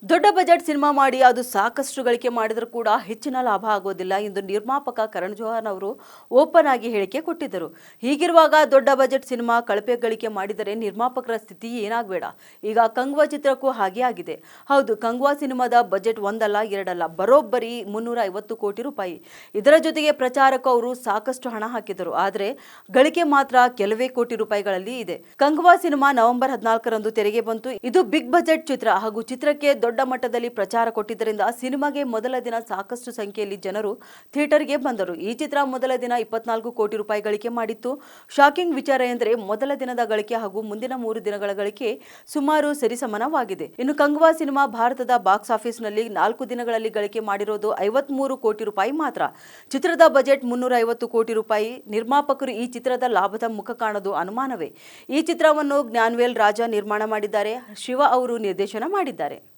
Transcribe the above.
ದೊಡ್ಡ budget cinema ಮಾಡಿ ಅದು ಸಾಕಷ್ಟು ಗಳಿಕೆ ಮಾಡಿದರೂ ಕೂಡ ಹೆಚ್ಚಿನ ಲಾಭ ಆಗೋದಿಲ್ಲ ಎಂದು ನಿರ್ಮಾಪಕ ಕರಣ್ ಜೋಹರ್ ಅವರು ಓಪನ್ ಆಗಿ ಹೇಳಿಕೆ ಕೊಟ್ಟಿದ್ದರು. ಹೀಗಿರುವಾಗ ದೊಡ್ಡ ಬಜೆಟ್ ಸಿನಿಮಾ ಕಳಪೆ ಗಳಿಕೆ ಮಾಡಿದರೆ ನಿರ್ಮಾಪಕರ ಸ್ಥಿತಿ ಏನಾಗಬೇಡ. ಈಗ ಕಂಗ್ವಾ ಚಿತ್ರಕ್ಕೂ ಹಾಗೆ ಆಗಿದೆ. ಹೌದು, ಕಂಗ್ವಾ ಸಿನಿಮಾದ ಬಜೆಟ್ ಒಂದಲ್ಲ ಎರಡಲ್ಲ, ಬರೋಬ್ಬರಿ 350 ಕೋಟಿ ರೂಪಾಯಿ. ಇದರ ಜೊತೆಗೆ ಪ್ರಚಾರಕ್ಕೂ ಅವರು ಸಾಕಷ್ಟು ಹಣ ಹಾಕಿದರು. ಆದರೆ ಗಳಿಕೆ ಮಾತ್ರ ಕೆಲವೇ ಕೋಟಿ ರೂಪಾಯಿಗಳಲ್ಲಿ ಇದೆ. ಕಂಗ್ವಾ ಸಿನಿಮಾ ನವೆಂಬರ್ 14ರಂದು ತೆರೆಗೆ ಬಂತು. ಇದು ಬಿಗ್ ಬಜೆಟ್ ಚಿತ್ರ ಹಾಗೂ ಚಿತ್ರಕ್ಕೆ ದೊಡ್ಡ ಮಟ್ಟದಲ್ಲಿ ಪ್ರಚಾರ ಕೊಟ್ಟಿದ್ದರಿಂದ ಸಿನಿಮಾಗೆ ಮೊದಲ ದಿನ ಸಾಕಷ್ಟು ಸಂಖ್ಯೆಯಲ್ಲಿ ಜನರು ಥಿಯೇಟರ್ಗೆ ಬಂದರು. ಈ ಚಿತ್ರ ಮೊದಲ ದಿನ 24 ಕೋಟಿ ರೂಪಾಯಿ ಗಳಿಕೆ ಮಾಡಿತ್ತು. ಶಾಕಿಂಗ್ ವಿಚಾರ ಎಂದರೆ ಮೊದಲ ದಿನದ ಗಳಿಕೆ ಹಾಗೂ ಮುಂದಿನ 3 ದಿನಗಳ ಗಳಿಕೆ ಸುಮಾರು ಸರಿಸಮಾನವಾಗಿದೆ. ಇನ್ನು ಕಂಗ್ವಾ ಸಿನಿಮಾ ಭಾರತದ ಬಾಕ್ಸ್ ಆಫೀಸ್ನಲ್ಲಿ 4 ದಿನಗಳಲ್ಲಿ ಗಳಿಕೆ ಮಾಡಿರೋದು 53 ಕೋಟಿ ರೂಪಾಯಿ ಮಾತ್ರ. ಚಿತ್ರದ ಬಜೆಟ್ 350 ಕೋಟಿ ರೂಪಾಯಿ. ನಿರ್ಮಾಪಕರು ಈ ಚಿತ್ರದ ಲಾಭದ ಮುಖ ಕಾಣೋದು ಅನುಮಾನವೇ. ಈ ಚಿತ್ರವನ್ನು ಜ್ಞಾನವೇಲ್ ರಾಜ ನಿರ್ಮಾಣ ಮಾಡಿದ್ದಾರೆ. ಶಿವ ಅವರು ನಿರ್ದೇಶನ ಮಾಡಿದ್ದಾರೆ.